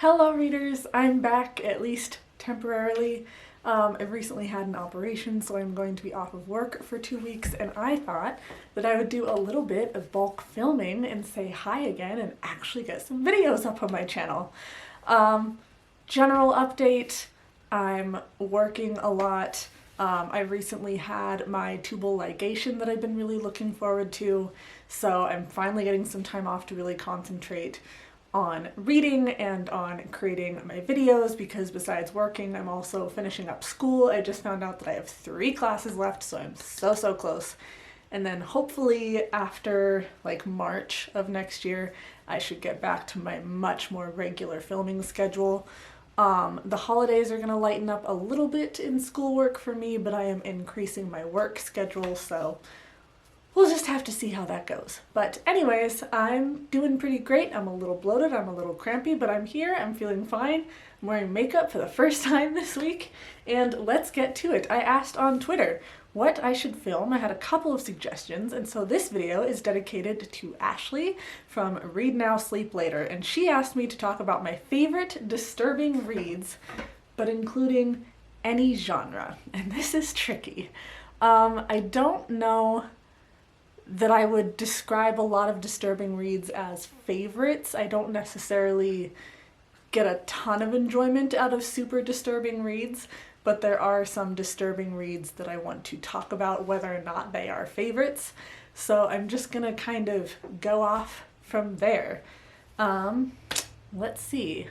Hello readers, I'm back, at least temporarily. I've recently had an operation, so I'm going to be off of work for 2 weeks, and I thought that I would do a little bit of bulk filming and say hi again and actually get some videos up on my channel. General update, I'm working a lot. I recently had my tubal ligation that I've been really looking forward to, so I'm finally getting some time off to really concentrate on reading and on creating my videos, because besides working, I'm also finishing up school. I just found out that I have 3 classes left, so I'm so close. And then hopefully after like March of next year, I should get back to my much more regular filming schedule. The holidays are gonna lighten up a little bit in schoolwork for me, but I am increasing my work schedule, so we'll just have to see how that goes. But anyways, I'm doing pretty great. I'm a little bloated, I'm a little crampy, but I'm here, I'm feeling fine. I'm wearing makeup for the first time this week, and let's get to it. I asked on Twitter what I should film. I had a couple of suggestions, and so this video is dedicated to Ashley from Read Now, Sleep Later, and she asked me to talk about my favorite disturbing reads, but including any genre, and this is tricky. I don't know that I would describe a lot of disturbing reads as favorites. I don't necessarily get a ton of enjoyment out of super disturbing reads, but there are some disturbing reads that I want to talk about whether or not they are favorites. So I'm just gonna kind of go off from there. Let's see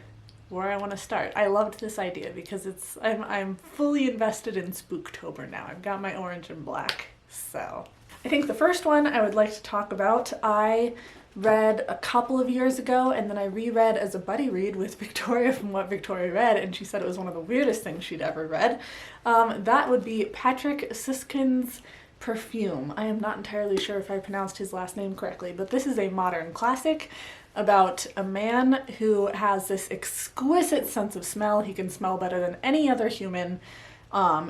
where I want to start. I loved this idea because I'm fully invested in Spooktober now. I've got my orange and black, so I think the first one I would like to talk about, I read a couple of years ago, and then I reread as a buddy read with Victoria from What Victoria Read, and she said it was one of the weirdest things she'd ever read. That would be Patrick Siskind's Perfume. I am not entirely sure if I pronounced his last name correctly, but this is a modern classic about a man who has this exquisite sense of smell. He can smell better than any other human.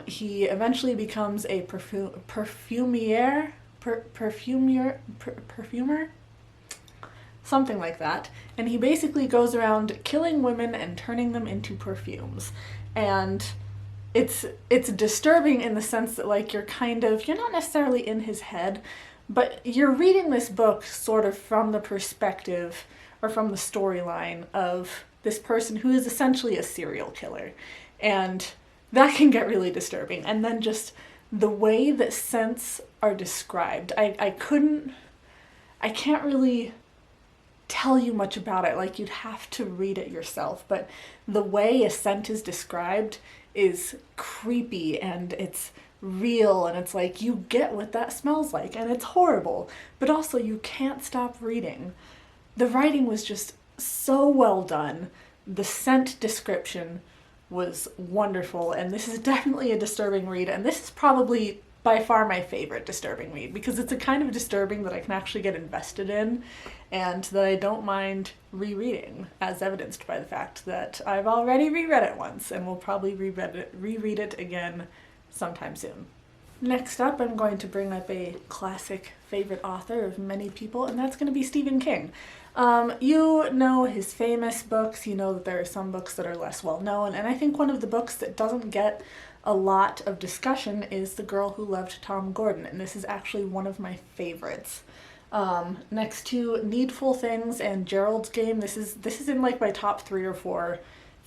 He eventually becomes a perfumer? Something like that. And he basically goes around killing women and turning them into perfumes. And it's disturbing in the sense that, like, you're not necessarily in his head, but you're reading this book sort of from the perspective or from the storyline of this person who is essentially a serial killer. And that can get really disturbing. And then just the way that scents are described, I can't really tell you much about it. Like, you'd have to read it yourself, but the way a scent is described is creepy and it's real, and it's like you get what that smells like, and it's horrible, but also you can't stop reading. The writing was just so well done. The scent description was wonderful, and this is definitely a disturbing read, and this is probably by far my favorite disturbing read, because it's a kind of disturbing that I can actually get invested in and that I don't mind rereading, as evidenced by the fact that I've already reread it once and will probably reread it again sometime soon. Next up, I'm going to bring up a classic favorite author of many people, and that's going to be Stephen King. You know his famous books, you know that there are some books that are less well known, and I think one of the books that doesn't get a lot of discussion is The Girl Who Loved Tom Gordon, and this is actually one of my favorites. Next to Needful Things and Gerald's Game, this is in like my top 3 or 4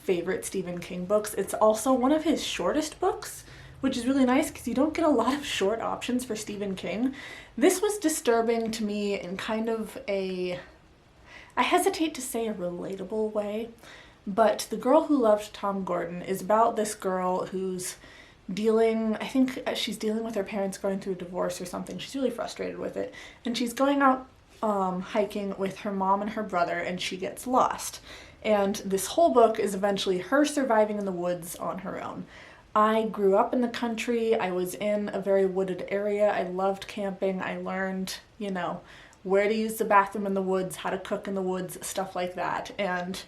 favorite Stephen King books. It's also one of his shortest books, which is really nice because you don't get a lot of short options for Stephen King. This was disturbing to me in kind of I hesitate to say a relatable way, but The Girl Who Loved Tom Gordon is about this girl who's I think she's dealing with her parents going through a divorce or something. She's really frustrated with it, and she's going out hiking with her mom and her brother, and she gets lost. And this whole book is eventually her surviving in the woods on her own. I grew up in the country. I was in a very wooded area. I loved camping. I learned, where to use the bathroom in the woods, how to cook in the woods, stuff like that. And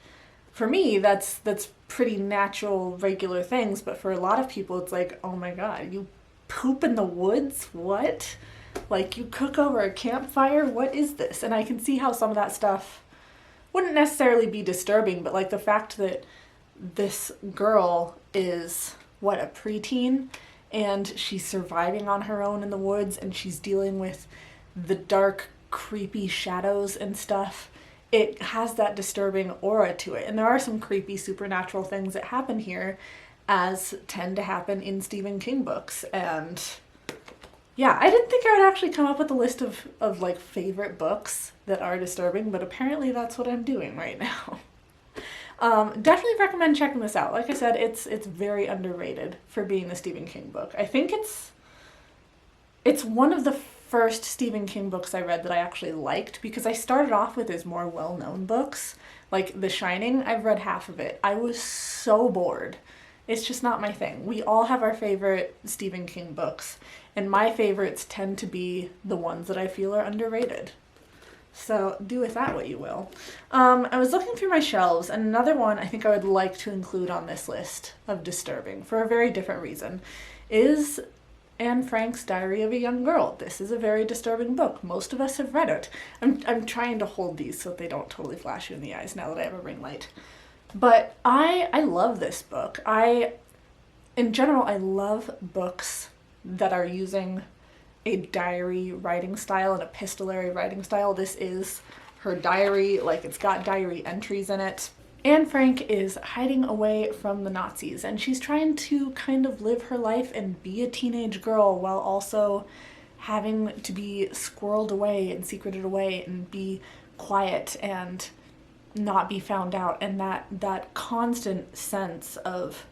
for me, that's pretty natural, regular things, but for a lot of people, it's like, oh my God, you poop in the woods? What? Like, you cook over a campfire? What is this? And I can see how some of that stuff wouldn't necessarily be disturbing, but like the fact that this girl is, what, a preteen, and she's surviving on her own in the woods, and she's dealing with the dark, creepy shadows and stuff. It has that disturbing aura to it. And there are some creepy supernatural things that happen here, as tend to happen in Stephen King books. And yeah, I didn't think I would actually come up with a list of like favorite books that are disturbing, but apparently that's what I'm doing right now. Definitely recommend checking this out. Like I said, it's very underrated for being a Stephen King book. I think it's one of the first Stephen King books I read that I actually liked, because I started off with his more well-known books, like The Shining. I've read half of it. I was so bored. It's just not my thing. We all have our favorite Stephen King books, and my favorites tend to be the ones that I feel are underrated. So do with that what you will. I was looking through my shelves, and another one I think I would like to include on this list of disturbing, for a very different reason, is Anne Frank's Diary of a Young Girl. This is a very disturbing book. Most of us have read it. I'm trying to hold these so that they don't totally flash you in the eyes now that I have a ring light. But I love this book. In general, I love books that are using a diary writing style, an epistolary writing style. This is her diary, like it's got diary entries in it. Anne Frank is hiding away from the Nazis, and she's trying to kind of live her life and be a teenage girl while also having to be squirreled away and secreted away and be quiet and not be found out. And that constant sense of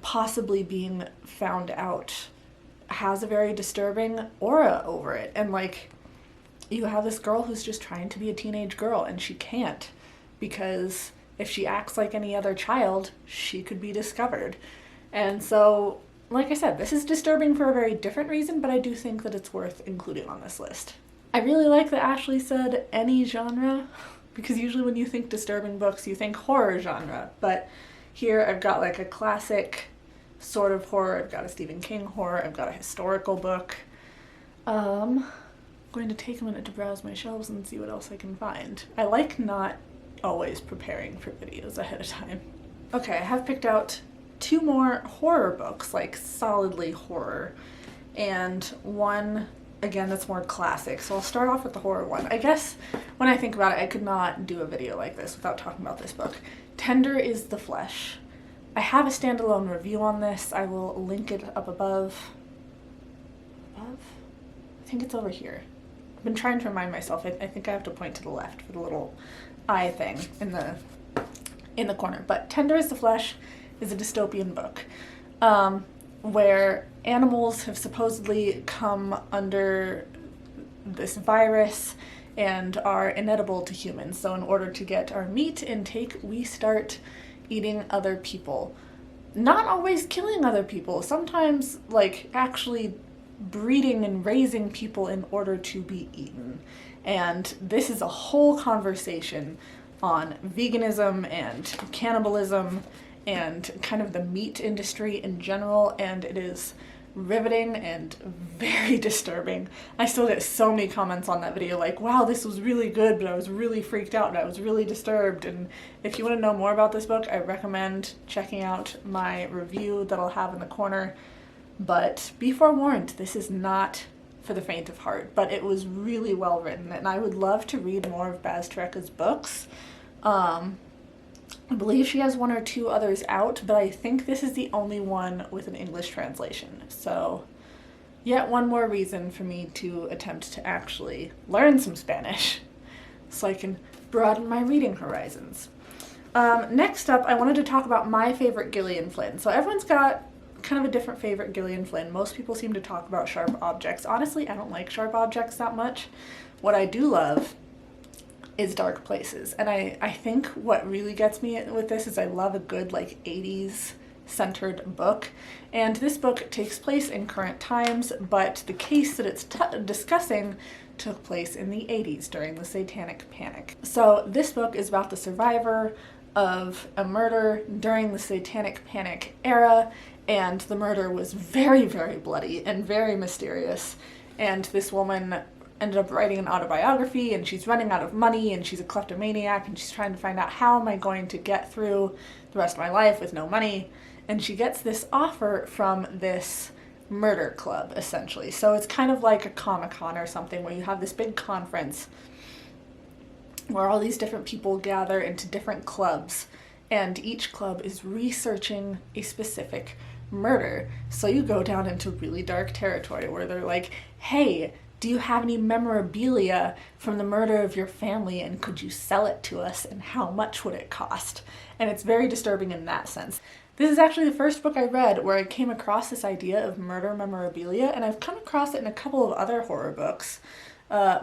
possibly being found out has a very disturbing aura over it. And like, you have this girl who's just trying to be a teenage girl, and she can't, because if she acts like any other child, she could be discovered. And so, like I said, this is disturbing for a very different reason, but I do think that it's worth including on this list. I really like that Ashley said any genre, because usually when you think disturbing books, you think horror genre, but here I've got like a classic sort of horror, I've got a Stephen King horror, I've got a historical book. I'm going to take a minute to browse my shelves and see what else I can find. I like not always preparing for videos ahead of time. Okay, I have picked out 2 more horror books, like solidly horror, and one, again, that's more classic. So I'll start off with the horror one. I guess when I think about it, I could not do a video like this without talking about this book. Tender is the Flesh. I have a standalone review on this. I will link it up above. Above? I think it's over here. I've been trying to remind myself. I think I have to point to the left for the little eye thing in the corner. But Tender is the Flesh is a dystopian book where animals have supposedly come under this virus and are inedible to humans. So in order to get our meat intake, we start eating other people. Not always killing other people, sometimes like actually breeding and raising people in order to be eaten. And this is a whole conversation on veganism and cannibalism and kind of the meat industry in general, and it is riveting and very disturbing. I still get so many comments on that video like, wow, this was really good, but I was really freaked out and I was really disturbed. And if you want to know more about this book, I recommend checking out my review that I'll have in the corner. But be forewarned, this is not for the faint of heart, but it was really well written, and I would love to read more of Baz Tareka's books. I believe she has 1 or 2 others out, but I think this is the only one with an English translation. So yet one more reason for me to attempt to actually learn some Spanish so I can broaden my reading horizons. Next up, I wanted to talk about my favorite Gillian Flynn. So everyone's got kind of a different favorite Gillian Flynn. Most people seem to talk about Sharp Objects. Honestly, I don't like Sharp Objects that much. What I do love is Dark Places. And I think what really gets me with this is I love a good like 80s centered book. And this book takes place in current times, but the case that it's discussing took place in the 80s during the Satanic Panic. So this book is about the survivor of a murder during the Satanic Panic era, and the murder was very, very bloody and very mysterious. And this woman ended up writing an autobiography, and she's running out of money, and she's a kleptomaniac, and she's trying to find out, how am I going to get through the rest of my life with no money? And she gets this offer from this murder club, essentially. So it's kind of like a Comic-Con or something, where you have this big conference where all these different people gather into different clubs, and each club is researching a specific murder. So you go down into really dark territory where they're like, hey, do you have any memorabilia from the murder of your family, and could you sell it to us, and how much would it cost? And it's very disturbing in that sense. This is actually the first book I read where I came across this idea of murder memorabilia, and I've come across it in a couple of other horror books.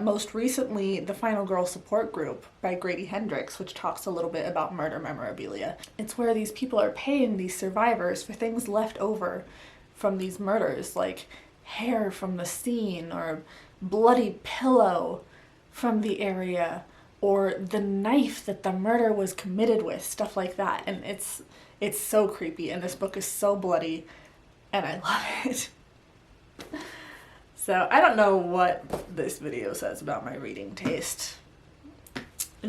Most recently, The Final Girl Support Group by Grady Hendricks, which talks a little bit about murder memorabilia. It's where these people are paying these survivors for things left over from these murders, like hair from the scene, or bloody pillow from the area, or the knife that the murder was committed with, stuff like that. And it's so creepy, and this book is so bloody, and I love it. So I don't know what this video says about my reading taste.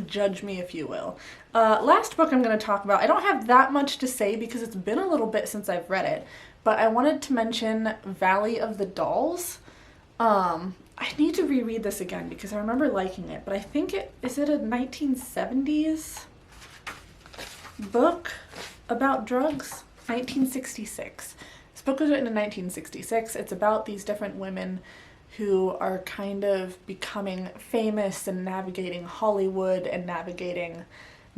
Judge me if you will. Last book I'm going to talk about, I don't have that much to say because it's been a little bit since I've read it, but I wanted to mention Valley of the Dolls. I need to reread this again because I remember liking it, but I think is it a 1970s book about drugs? 1966. This book was written in 1966. It's about these different women who are kind of becoming famous and navigating Hollywood and navigating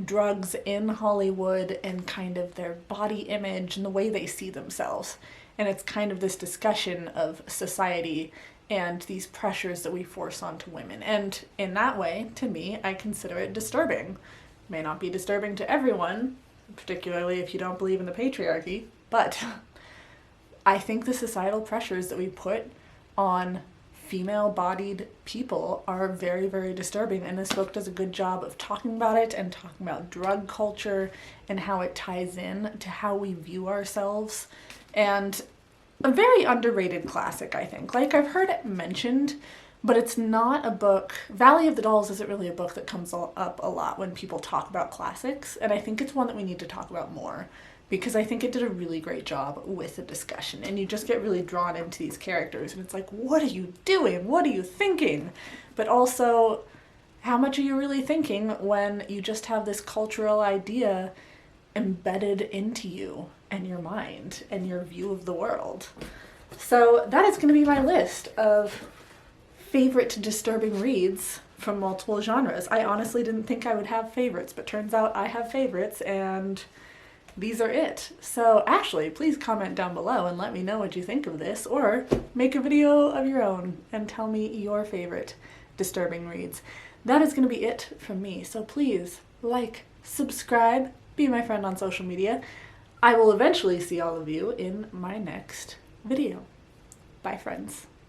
drugs in Hollywood and kind of their body image and the way they see themselves. And it's kind of this discussion of society and these pressures that we force onto women. And in that way, to me, I consider it disturbing. It may not be disturbing to everyone, particularly if you don't believe in the patriarchy, but I think the societal pressures that we put on female-bodied people are very, very disturbing, and this book does a good job of talking about it and talking about drug culture and how it ties in to how we view ourselves. And a very underrated classic, I think. Like, I've heard it mentioned, but it's not a book. Valley of the Dolls isn't really a book that comes up a lot when people talk about classics, and I think it's one that we need to talk about more, because I think it did a really great job with the discussion, and you just get really drawn into these characters, and it's like, what are you doing? What are you thinking? But also, how much are you really thinking when you just have this cultural idea embedded into you and your mind and your view of the world? So that is going to be my list of favorite disturbing reads from multiple genres. I honestly didn't think I would have favorites, but turns out I have favorites, and these are it. So actually, please comment down below and let me know what you think of this, or make a video of your own and tell me your favorite disturbing reads. That is going to be it from me, so please like, subscribe, be my friend on social media. I will eventually see all of you in my next video. Bye, friends.